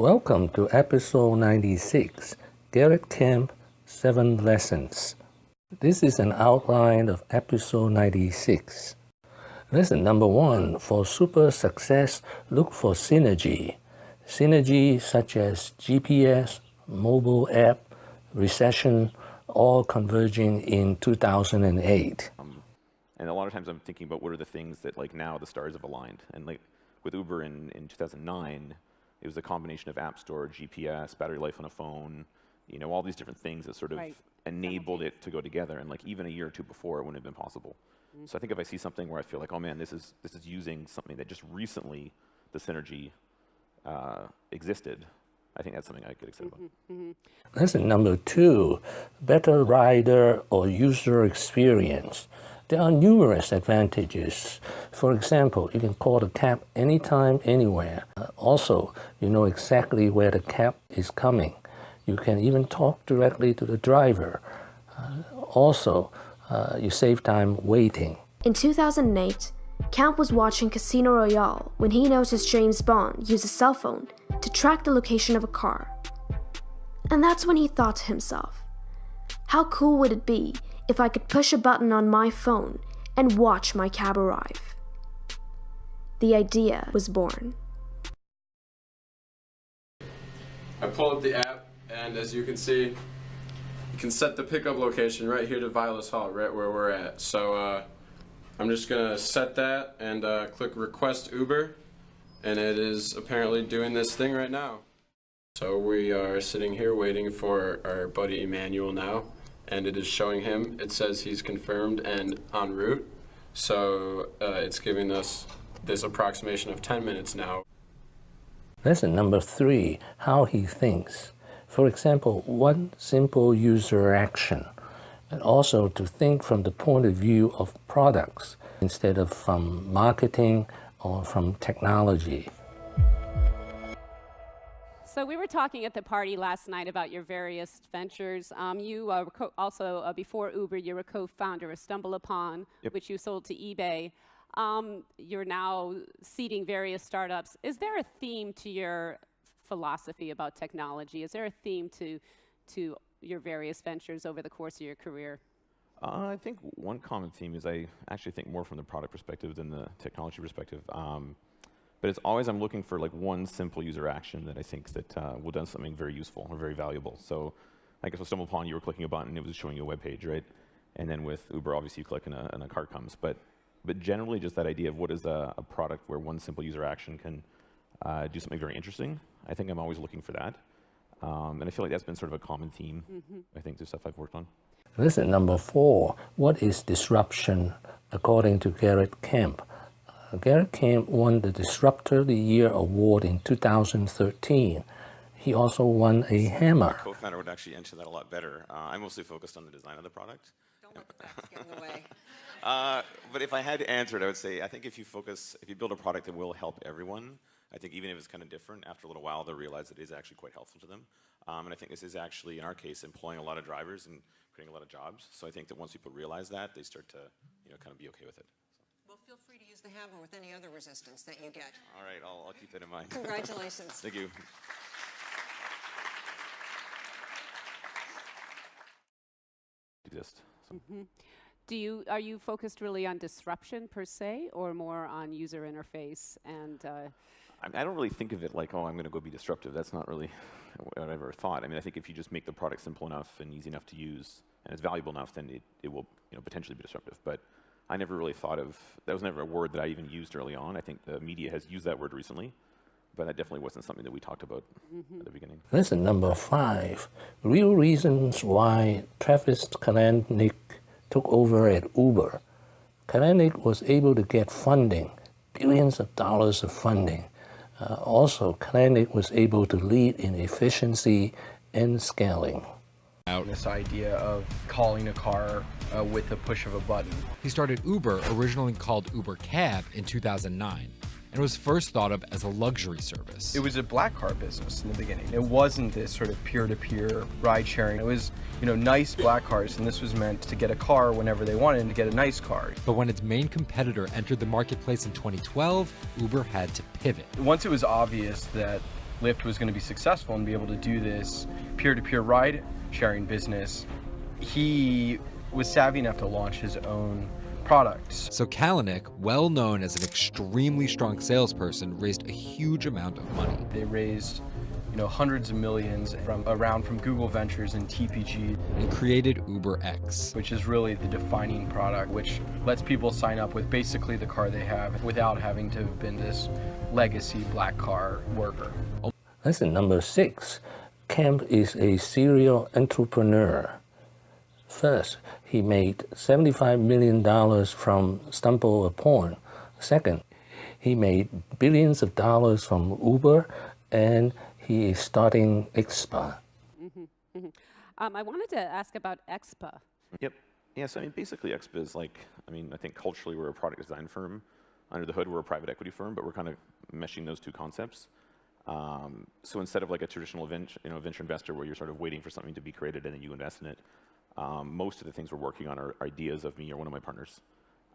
Welcome to episode 96, Garrett Camp 7 Lessons. This is an outline of episode 96. Lesson number 1, for super success, look for synergy. Synergy such as GPS, mobile app, recession, all converging in 2008. And a lot of times I'm thinking about what are the things that like now the stars have aligned. And like with Uber in 2009, it was a combination of App Store, GPS, battery life on a phone, you know, all these different things that sort of enabled it to go together. And like even a year or two before, it wouldn't have been possible. So I think if I see something where I feel like, oh man, this is using something that just recently the synergy existed, I think that's something I get excited about. Lesson number 2, better rider or user experience. There are numerous advantages. For example, you can call the cab anytime, anywhere. Also, you know exactly where the cab is coming. You can even talk directly to the driver. Also, you save time waiting. In 2008, Camp was watching Casino Royale when he noticed James Bond use a cell phone to track the location of a car. And that's when he thought to himself, how cool would it be if I could push a button on my phone and watch my cab arrive? The idea was born. I pull up the app, and as you can see, you can set the pickup location right here to Vilas Hall, right where we're at. So I'm just gonna set that and click request Uber, and it is apparently doing this thing right now. So we are sitting here waiting for our buddy Emmanuel now, and it is showing him. It says he's confirmed and en route. So it's giving us this approximation of 10 minutes now. Lesson number 3, how he thinks. For example, one simple user action, and also to think from the point of view of products instead of from marketing or from technology. So we were talking at the party last night about your various ventures. You also, before Uber, you were co-founder of StumbleUpon, which you sold to eBay. You're now seeding various startups. Is there a theme to your philosophy about technology? Is there a theme to your various ventures over the course of your career? I think one common theme is I actually think more from the product perspective than the technology perspective. But it's always I'm looking for like one simple user action that I think that will do something very useful or very valuable. So I guess with StumbleUpon, you were clicking a button and it was showing you a web page, right? And then with Uber, obviously you click and a car comes. But generally just that idea of what is a product where one simple user action can do something very interesting. I think I'm always looking for that. And I feel like that's been sort of a common theme, I think, to stuff I've worked on. Lesson number 4, what is disruption according to Garrett Camp? Garrett Camp won the Disruptor of the Year award in 2013. He also won a hammer. My co-founder would actually answer that a lot better. I'm mostly focused on the design of the product. Don't let the facts get in the way. But if I had to answer it, I would say I think if you build a product that will help everyone, I think even if it's kind of different, after a little while they'll realize that it is actually quite helpful to them. And I think this is actually, in our case, employing a lot of drivers and creating a lot of jobs. So I think that once people realize that, they start to kind of be okay with it. Well, feel free to use the hammer with any other resistance that you get. All right, I'll keep that in mind. Congratulations. Thank you. Exist. Are you focused really on disruption per se, or more on user interface? And I don't really think of it like, oh, I'm going to go be disruptive. That's not really what I've ever thought. I mean, I think if you just make the product simple enough and easy enough to use, and it's valuable enough, then it will potentially be disruptive. But I never really thought of, that was never a word that I even used early on. I think the media has used that word recently, but that definitely wasn't something that we talked about at the beginning. Lesson number 5, real reasons why Travis Kalanick took over at Uber. Kalanick was able to get funding, billions of dollars of funding. Also, Kalanick was able to lead in efficiency and scaling. This idea of calling a car with a push of a button. He started Uber, originally called Uber Cab, in 2009. and was first thought of as a luxury service. It was a black car business in the beginning. It wasn't this sort of peer-to-peer ride sharing. It was, nice black cars, and this was meant to get a car whenever they wanted and to get a nice car. But when its main competitor entered the marketplace in 2012, Uber had to pivot. Once it was obvious that Lyft was going to be successful and be able to do this peer-to-peer ride-sharing business, he was savvy enough to launch his own products. So Kalanick, well known as an extremely strong salesperson, raised a huge amount of money. They raised, hundreds of millions from Google Ventures and TPG. And created UberX, which is really the defining product, which lets people sign up with basically the car they have without having to have been this legacy black car worker. Lesson number 6. Camp is a serial entrepreneur. First, he made $75 million from Stumble Upon. Second, he made billions of dollars from Uber, and he is starting Expa. I wanted to ask about Expa. Yep. Yeah, so basically Expa is I think culturally we're a product design firm. Under the hood, we're a private equity firm, but we're kind of meshing those two concepts. So instead of a traditional venture investor where you're sort of waiting for something to be created and then you invest in it, most of the things we're working on are ideas of me or one of my partners.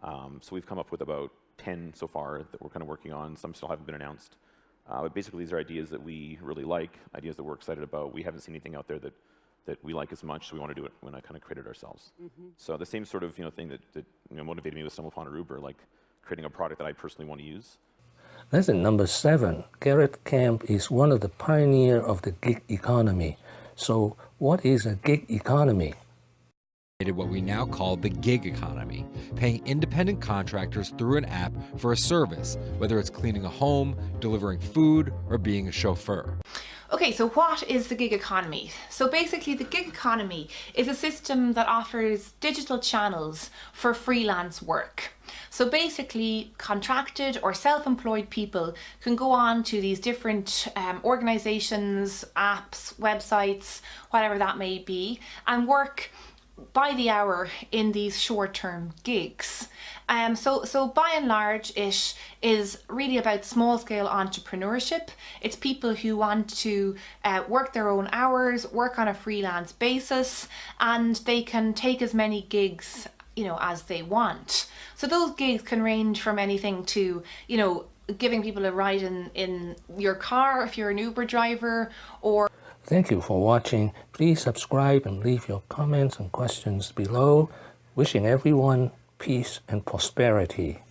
So we've come up with about 10 so far that we're kind of working on. Some still haven't been announced. But basically, these are ideas that we really like, ideas that we're excited about. We haven't seen anything out there that we like as much, so we want to do it when I kind of created ourselves. So the same sort of thing that motivated me with Stumble Upon or Uber, creating a product that I personally want to use. Lesson number 7. Garrett Camp is one of the pioneers of the gig economy. So what is a gig economy? What we now call the gig economy, paying independent contractors through an app for a service, whether it's cleaning a home, delivering food, or being a chauffeur. Okay, so what is the gig economy? So basically the gig economy is a system that offers digital channels for freelance work. So basically contracted or self-employed people can go on to these different organizations, apps, websites, whatever that may be, and work by the hour in these short-term gigs. So by and large, it is really about small-scale entrepreneurship. It's people who want to work their own hours, work on a freelance basis, and they can take as many gigs, as they want. So those gigs can range from anything to, giving people a ride in your car if you're an Uber driver, or Thank you for watching. Please subscribe and leave your comments and questions below. Wishing everyone peace and prosperity.